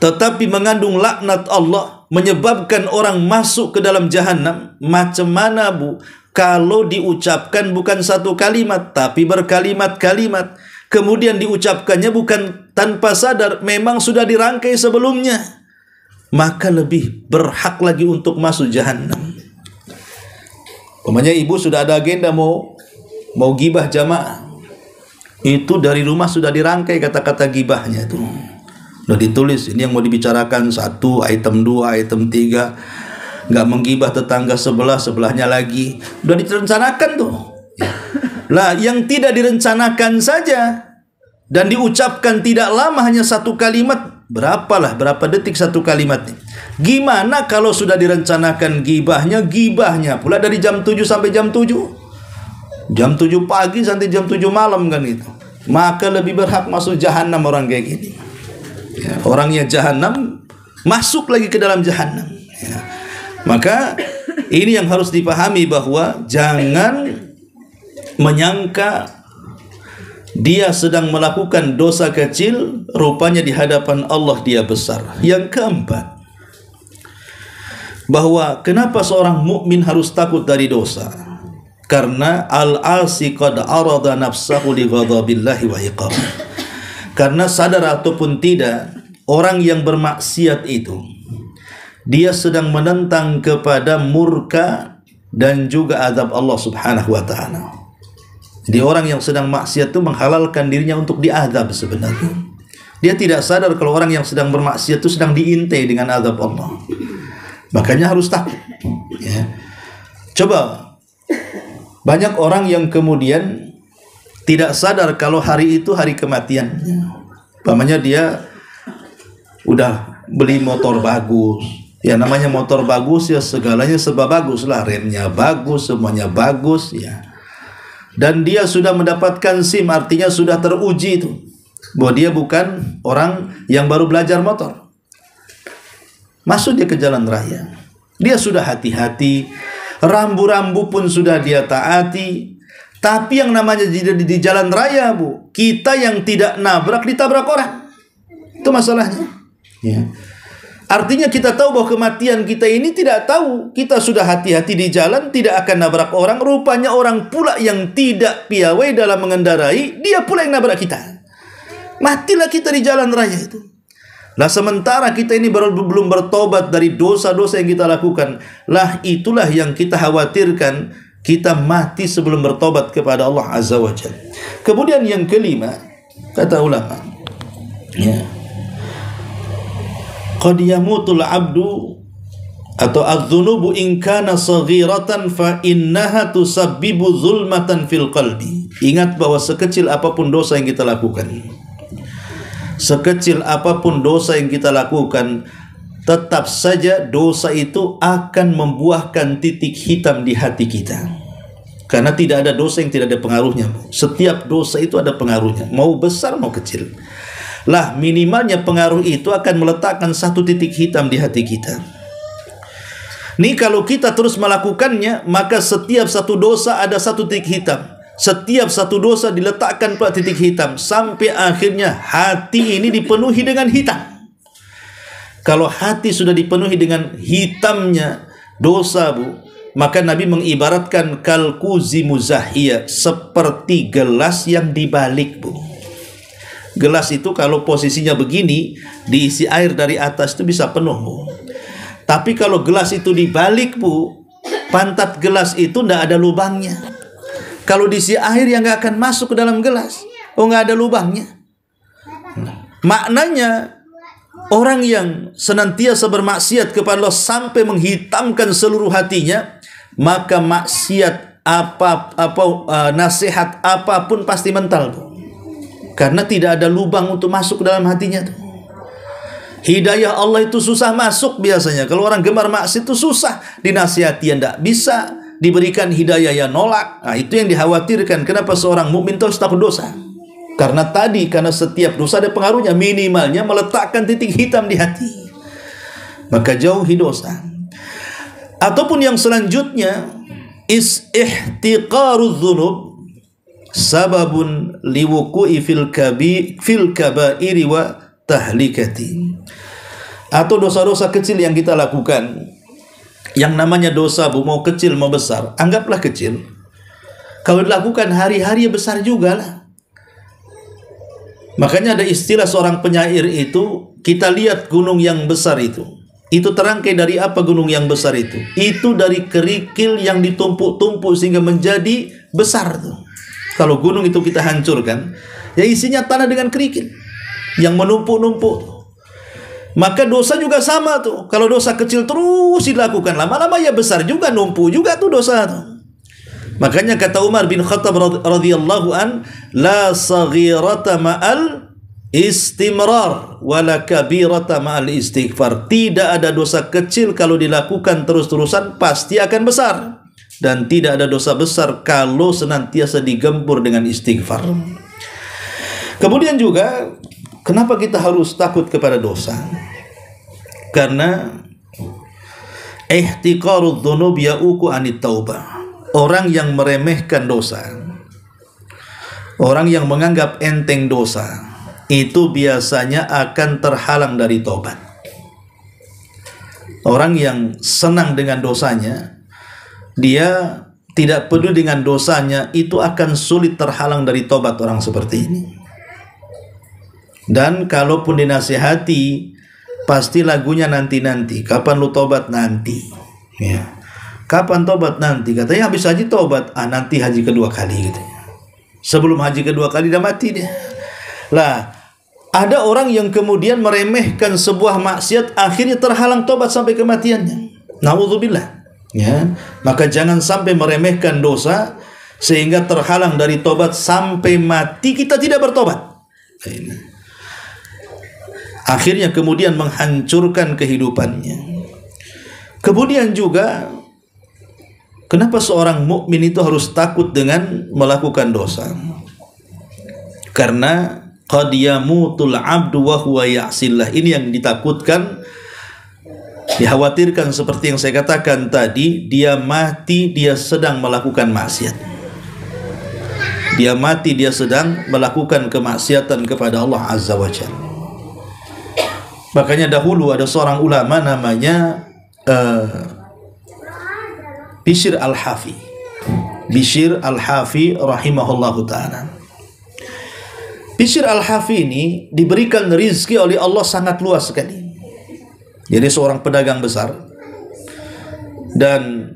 tetapi mengandung laknat Allah, menyebabkan orang masuk ke dalam jahanam, macam mana, Bu, kalau diucapkan bukan satu kalimat tapi berkalimat-kalimat, kemudian diucapkannya bukan tanpa sadar, memang sudah dirangkai sebelumnya, maka lebih berhak lagi untuk masuk jahanam. Umpamanya ibu sudah ada agenda mau gibah jamaah, itu dari rumah sudah dirangkai kata-kata gibahnya tuh, udah ditulis, ini yang mau dibicarakan 1, item 2, item 3, nggak menggibah tetangga sebelahnya lagi, udah direncanakan tuh. Lah, yang tidak direncanakan saja dan diucapkan tidak lama, hanya satu kalimat, berapa detik satu kalimat nih. Gimana kalau sudah direncanakan gibahnya pula dari jam 7 sampai jam 7, jam 7 pagi sampai jam 7 malam kan itu. Maka lebih berhak masuk jahanam orang kayak gini. Ya, orangnya jahanam, masuk lagi ke dalam jahanam. Ya. Maka ini yang harus dipahami, bahwa jangan menyangka dia sedang melakukan dosa kecil, rupanya di hadapan Allah dia besar. Yang keempat, bahwa kenapa seorang mukmin harus takut dari dosa? Karena al-asi qad arada nafsahu li ghadabillahi wa iqab. Karena sadar ataupun tidak, orang yang bermaksiat itu dia sedang menentang kepada murka dan juga azab Allah Subhanahu wa taala. Jadi orang yang sedang maksiat itu menghalalkan dirinya untuk diazab sebenarnya. Dia tidak sadar kalau orang yang sedang bermaksiat itu sedang diintai dengan azab Allah. Makanya harus takut. Ya. Coba, banyak orang yang kemudian tidak sadar kalau hari itu hari kematiannya. Umpamanya dia udah beli motor bagus. Ya namanya motor bagus ya segalanya serba bagus lah. Remnya bagus, semuanya bagus ya. Dan dia sudah mendapatkan SIM, artinya sudah teruji itu bahwa dia bukan orang yang baru belajar motor. Masuk dia ke jalan raya, dia sudah hati-hati, rambu-rambu pun sudah dia taati. Tapi yang namanya di jalan raya, Bu, kita yang tidak nabrak ditabrak orang. Itu masalahnya. Ya. Artinya kita tahu bahwa kematian kita ini tidak tahu. Kita sudah hati-hati di jalan, tidak akan nabrak orang. Rupanya orang pula yang tidak piawai dalam mengendarai, dia pula yang nabrak kita. Matilah kita di jalan raya itu. Lah sementara kita ini belum bertobat dari dosa-dosa yang kita lakukan. Lah itulah yang kita khawatirkan, kita mati sebelum bertobat kepada Allah Azza wa Jalla. Kemudian yang kelima, kata ulama, ya, qad yamutul abdu atau adz-dzunubu in kana saghiratan fa innaha tusabbibu zulmatan fil qalbi. Ingat bahwa sekecil apapun dosa yang kita lakukan, sekecil apapun dosa yang kita lakukan, tetap saja dosa itu akan membuahkan titik hitam di hati kita. Karena tidak ada dosa yang tidak ada pengaruhnya. Setiap dosa itu ada pengaruhnya, mau besar mau kecil. Lah minimalnya pengaruh itu akan meletakkan satu titik hitam di hati kita. Nih kalau kita terus melakukannya, maka setiap satu dosa ada satu titik hitam. Setiap satu dosa diletakkan pada titik hitam, sampai akhirnya hati ini dipenuhi dengan hitam. Kalau hati sudah dipenuhi dengan hitamnya dosa, Bu, maka Nabi mengibaratkan kalkuzi muzahiyah, seperti gelas yang dibalik, Bu. Gelas itu kalau posisinya begini, diisi air dari atas itu bisa penuh, Bu. Tapi kalau gelas itu dibalik, Bu, pantat gelas itu tidak ada lubangnya. Kalau diisi air yang nggak akan masuk ke dalam gelas, nggak ada lubangnya. Maknanya orang yang senantiasa bermaksiat kepada Allah sampai menghitamkan seluruh hatinya, maka maksiat nasihat apapun pasti mental, Bu. Karena tidak ada lubang untuk masuk ke dalam hatinya tuh. Hidayah Allah itu susah masuk biasanya. Kalau orang gemar maksiat itu susah, dinasihati yang tidak bisa, diberikan hidayah yang nolak. Nah, itu yang dikhawatirkan. Kenapa seorang mukmin terus takut dosa? Karena setiap dosa ada pengaruhnya, minimalnya meletakkan titik hitam di hati. Maka jauhi dosa. Ataupun yang selanjutnya, ihtiqarudz dzunub sababun liwuqu'i fil kabairi wa tahlikati. Atau dosa-dosa kecil yang kita lakukan, yang namanya dosa, Bu, mau kecil mau besar, anggaplah kecil. Kalau dilakukan hari-hari besar juga lah. Makanya ada istilah seorang penyair itu, kita lihat gunung yang besar itu terangkai dari apa gunung yang besar itu? Itu dari kerikil yang ditumpuk-tumpuk sehingga menjadi besar tuh. Kalau gunung itu kita hancurkan, ya isinya tanah dengan kerikil yang menumpuk-numpuk. Maka dosa juga sama tuh. Kalau dosa kecil terus dilakukan, lama-lama ya besar juga, numpuk juga tuh dosa tuh. Makanya kata Umar bin Khattab radhiyallahu an, la saghirata ma'al istimrar wala kabirata ma'al istighfar. Tidak ada dosa kecil kalau dilakukan terus-terusan pasti akan besar, dan tidak ada dosa besar kalau senantiasa digempur dengan istighfar. Kemudian juga, kenapa kita harus takut kepada dosa? Karena ihtiqarudz dzunub ya'uqu anit taubah. Orang yang meremehkan dosa, Orang yang menganggap enteng dosa itu biasanya akan terhalang dari tobat. Orang yang senang dengan dosanya, dia tidak peduli dengan dosanya, itu akan sulit terhalang dari tobat orang seperti ini. Dan kalaupun dinasihati, pasti lagunya nanti-nanti. Kapan lu tobat? Nanti. Ya. Kapan tobat? Nanti. Katanya habis haji tobat. Nanti haji kedua kali gitu. Sebelum haji kedua kali dah mati dia. Lah, ada orang yang kemudian meremehkan sebuah maksiat, akhirnya terhalang tobat sampai kematiannya. Na'udzubillah. Ya, maka jangan sampai meremehkan dosa sehingga terhalang dari tobat sampai mati kita tidak bertobat. Akhirnya kemudian menghancurkan kehidupannya. Kemudian juga, kenapa seorang mukmin itu harus takut dengan melakukan dosa? Karena qad yamutul abdu wa huwa ya'sillah. Ini yang ditakutkan, dikhawatirkan seperti yang saya katakan tadi, dia mati dia sedang melakukan maksiat. Dia mati dia sedang melakukan kemaksiatan kepada Allah Azza wa Jalla. Makanya dahulu ada seorang ulama namanya Bishr al-Hafi. Bishr al-Hafi rahimahullahu ta'ala. Bishr al-Hafi ini diberikan rizki oleh Allah sangat luas sekali. Jadi seorang pedagang besar, dan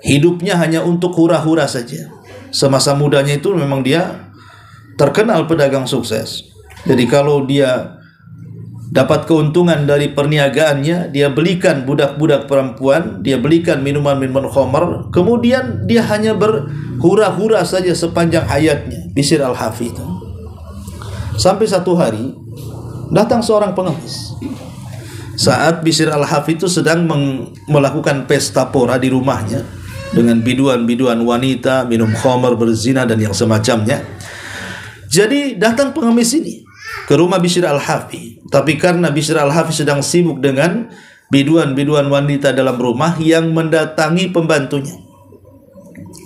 hidupnya hanya untuk hura-hura saja. Semasa mudanya itu memang dia terkenal pedagang sukses. Jadi kalau dia dapat keuntungan dari perniagaannya, dia belikan budak-budak perempuan, dia belikan minuman-minuman khamar, kemudian dia hanya berhura-hura saja sepanjang hayatnya. Bishr al-Hafi itu. Sampai satu hari datang seorang pengemis. Saat Bishr al-Hafi itu sedang melakukan pesta pora di rumahnya dengan biduan-biduan wanita, minum khamar, berzina dan yang semacamnya. Jadi datang pengemis ini ke rumah Bishr al-Hafi. Tapi karena Bishr al-Hafi sedang sibuk dengan biduan-biduan wanita dalam rumah yang mendatangi pembantunya.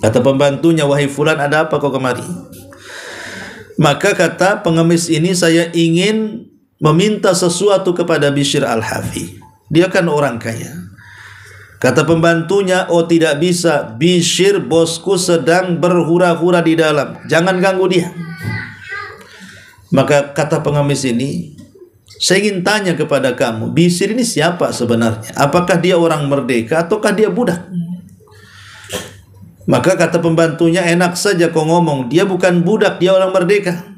Kata pembantunya, "Wahai fulan, ada apa kau kemari?" Maka kata pengemis ini, "Saya ingin meminta sesuatu kepada Bishr al-Hafi. Dia kan orang kaya." Kata pembantunya, "Oh tidak bisa, Bishr bosku sedang berhura-hura di dalam, jangan ganggu dia." Maka kata pengemis ini, "Saya ingin tanya kepada kamu, Bishr ini siapa sebenarnya? Apakah dia orang merdeka ataukah dia budak?" Maka kata pembantunya, "Enak saja kau ngomong, dia bukan budak, dia orang merdeka."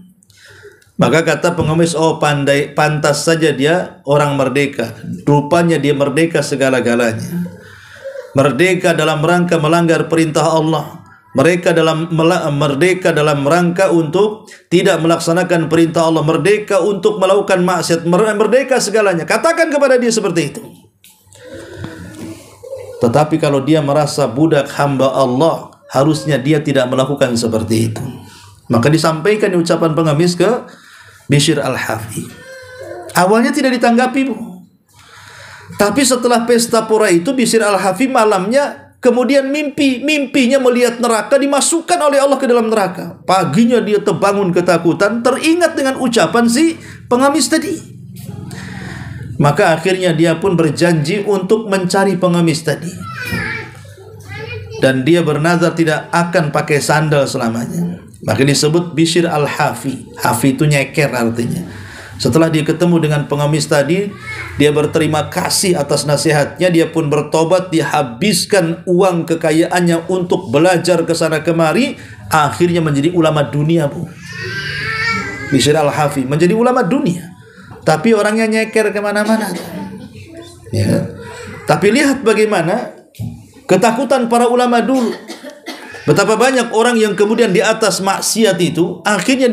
Maka kata pengemis, "Oh pantas saja dia orang merdeka. Rupanya dia merdeka segala-galanya. Merdeka dalam rangka melanggar perintah Allah. Merdeka dalam rangka untuk tidak melaksanakan perintah Allah. Merdeka untuk melakukan maksiat. Merdeka segalanya." Katakan kepada dia seperti itu. Tetapi kalau dia merasa budak hamba Allah, harusnya dia tidak melakukan seperti itu. Maka disampaikan ucapan pengemis ke Bishr al-Hafi. Awalnya tidak ditanggapi, Bu. Tapi setelah pesta pora itu, Bishr al-Hafi malamnya kemudian mimpinya melihat neraka, dimasukkan oleh Allah ke dalam neraka. Paginya dia terbangun ketakutan, teringat dengan ucapan si pengemis tadi. Maka akhirnya dia pun berjanji untuk mencari pengemis tadi. Dan dia bernazar tidak akan pakai sandal selamanya. Maka disebut Bishr al-Hafi. Hafi itu nyeker artinya. Setelah dia ketemu dengan pengemis tadi, dia berterima kasih atas nasihatnya, dia pun bertobat, dihabiskan uang kekayaannya untuk belajar ke sana kemari, akhirnya menjadi ulama dunia, Bu. Bishr al-Hafi menjadi ulama dunia, tapi orangnya nyeker kemana-mana. Ya. Tapi lihat bagaimana ketakutan para ulama dulu. Betapa banyak orang yang kemudian di atas maksiat itu akhirnya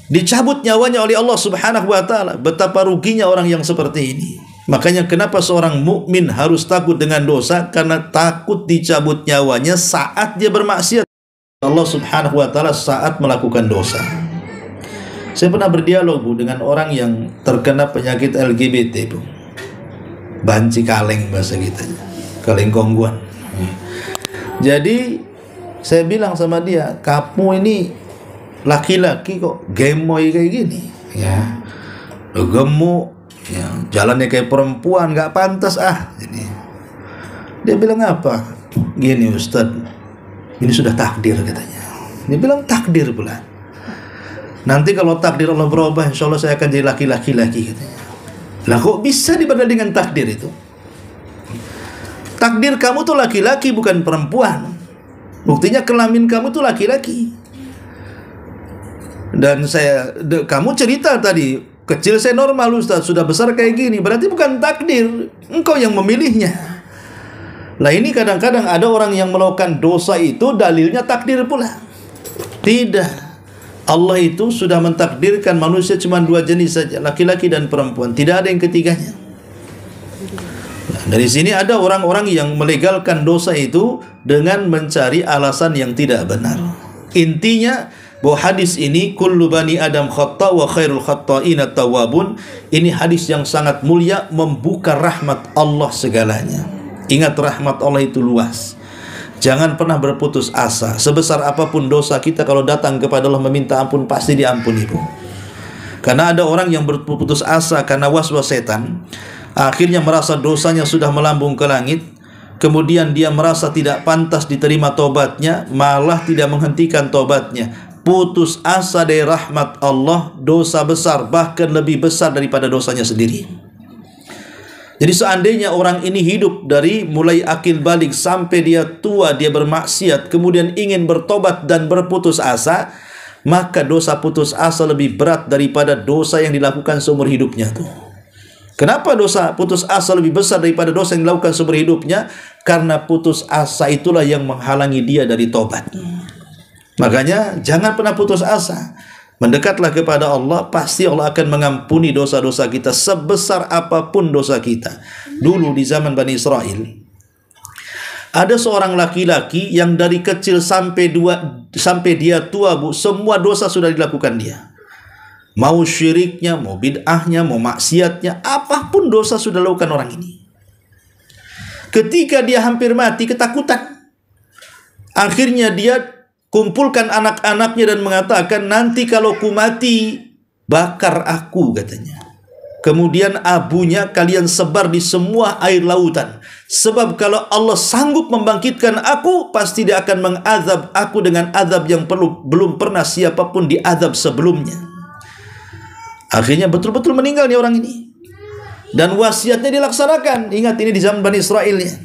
dicabut nyawanya oleh Allah Subhanahu wa taala. Betapa ruginya orang yang seperti ini. Makanya kenapa seorang mukmin harus takut dengan dosa? Karena takut dicabut nyawanya saat dia bermaksiat Allah Subhanahu wa taala saat melakukan dosa. Saya pernah berdialog, Bu, dengan orang yang terkena penyakit LGBT, Bu. Banci kaleng bahasa kita. Kaleng kongguan. Jadi Saya bilang sama dia, kamu ini laki-laki kok gemoy kayak gini, ya, gemuk, ya, jalannya kayak perempuan, nggak pantas ini. Dia bilang apa? Gini Ustaz, ini sudah takdir katanya. Dia bilang takdir pula. Nanti kalau takdir Allah berubah, insya Allah saya akan jadi laki-laki lagi katanya. Lah kok bisa dibanding dengan takdir itu? Takdir kamu tuh laki-laki bukan perempuan. Buktinya kelamin kamu tuh laki-laki. Dan kamu cerita tadi, kecil saya normal Ustaz, sudah besar kayak gini. Berarti bukan takdir, engkau yang memilihnya. Nah ini kadang-kadang ada orang yang melakukan dosa itu dalilnya takdir pula. Tidak. Allah itu sudah mentakdirkan manusia cuma dua jenis saja, laki-laki dan perempuan. Tidak ada yang ketiganya. Nah, dari sini ada orang-orang yang melegalkan dosa itu dengan mencari alasan yang tidak benar. Intinya bahwa hadis ini kullu bani adam khata' wa khairul khata'ina tawwabun. Ini hadis yang sangat mulia, membuka rahmat Allah segalanya. Ingat, rahmat Allah itu luas. Jangan pernah berputus asa. Sebesar apapun dosa kita, kalau datang kepada Allah meminta ampun, pasti diampuni, Bu. Karena ada orang yang berputus asa karena waswas setan, akhirnya merasa dosanya sudah melambung ke langit, kemudian dia merasa tidak pantas diterima tobatnya, malah tidak menghentikan tobatnya. Putus asa dari rahmat Allah, dosa besar, bahkan lebih besar daripada dosanya sendiri. Jadi seandainya orang ini hidup dari mulai akil balik sampai dia tua, dia bermaksiat, kemudian ingin bertobat dan berputus asa, maka dosa putus asa lebih berat daripada dosa yang dilakukan seumur hidupnya tuh. Kenapa dosa putus asa lebih besar daripada dosa yang dilakukan seumur hidupnya? Karena putus asa itulah yang menghalangi dia dari tobat. Makanya jangan pernah putus asa. Mendekatlah kepada Allah, pasti Allah akan mengampuni dosa-dosa kita sebesar apapun dosa kita. Dulu di zaman Bani Israel, ada seorang laki-laki yang dari kecil sampai dia tua, Bu, semua dosa sudah dilakukan dia. Mau syiriknya, mau bid'ahnya, mau maksiatnya, apapun dosa sudah dilakukan orang ini. Ketika dia hampir mati, ketakutan. Akhirnya dia kumpulkan anak-anaknya dan mengatakan, nanti kalau ku mati, bakar aku, katanya. Kemudian abunya kalian sebar di semua air lautan. Sebab kalau Allah sanggup membangkitkan aku, pasti dia akan mengazab aku dengan azab yang belum pernah siapapun diazab sebelumnya. Akhirnya betul-betul meninggal nih orang ini. Dan wasiatnya dilaksanakan. Ingat, ini di zaman Bani Israel ya.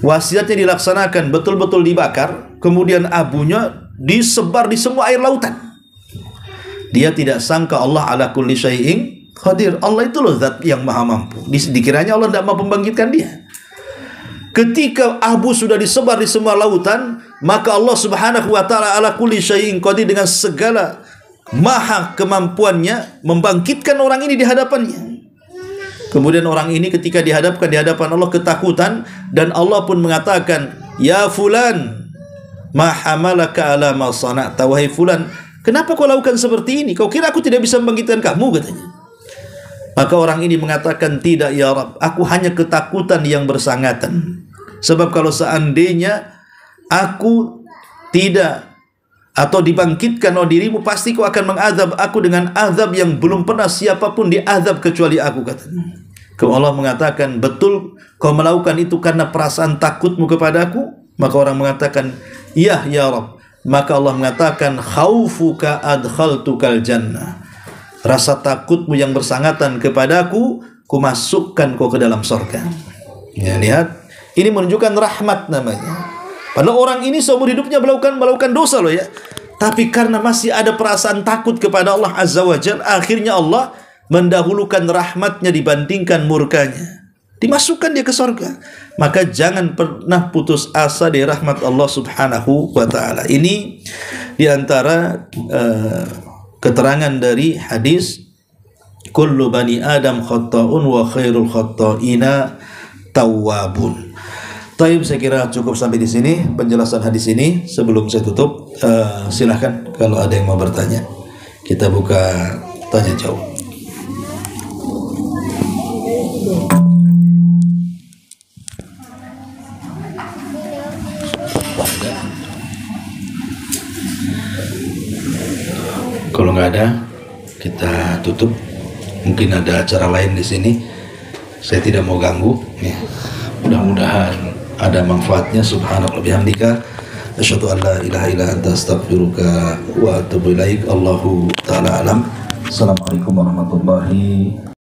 Wasiatnya dilaksanakan, betul-betul dibakar, kemudian abunya disebar di semua air lautan. Dia tidak sangka Allah ala kulli syai'in qadir. Allah itu loh zat yang maha mampu. Dikiranya Allah tidak mau membangkitkan dia. Ketika abu sudah disebar di semua lautan, maka Allah subhanahu wa ta'ala ala kulli syai'in qadir, dengan segala maha kemampuannya membangkitkan orang ini di hadapannya. Kemudian orang ini ketika dihadapkan di hadapan Allah ketakutan, dan Allah pun mengatakan, ya fulan, ma hamalaka ala ma sana'ta, wahai fulan, kenapa kau lakukan seperti ini? Kau kira aku tidak bisa membangkitkan kamu, katanya. Maka orang ini mengatakan, tidak ya Rabb, aku hanya ketakutan yang bersangatan. Sebab kalau seandainya aku tidak atau dibangkitkan oleh dirimu, pasti kau akan mengazab aku dengan azab yang belum pernah siapapun diazab kecuali aku, katanya. Kalau Allah mengatakan, betul kau melakukan itu karena perasaan takutmu kepadaku? Maka orang mengatakan, ya Rabb. Maka Allah mengatakan, khaufuka adkhaltukal jannah. Rasa takutmu yang bersangatan kepadaku, ku masukkan kau ke dalam surga. Ya, lihat, ini menunjukkan rahmat namanya. Padahal orang ini seumur hidupnya melakukan dosa loh ya. Tapi karena masih ada perasaan takut kepada Allah Azza wa Jalla, akhirnya Allah mendahulukan rahmatnya dibandingkan murkanya. Dimasukkan dia ke surga. Maka jangan pernah putus asa dari rahmat Allah Subhanahu wa ta'ala. Ini diantara keterangan dari hadis kullu bani adam khata'un wa khairul khata'ina tawwabun. Taib, saya kira cukup sampai di sini penjelasan hadis ini. Sebelum saya tutup, silahkan kalau ada yang mau bertanya, kita buka tanya jawab. Kalau nggak ada, kita tutup. Mungkin ada acara lain di sini. Saya tidak mau ganggu. Ya. Mudah-mudahan ada manfaatnya. Subhanallah bihamdika. Asyhadu an la ilaha illa anta astaghfiruka wa atubu ilaik. Allahu ta'ala alam. Assalamualaikum warahmatullahi wabarakatuh.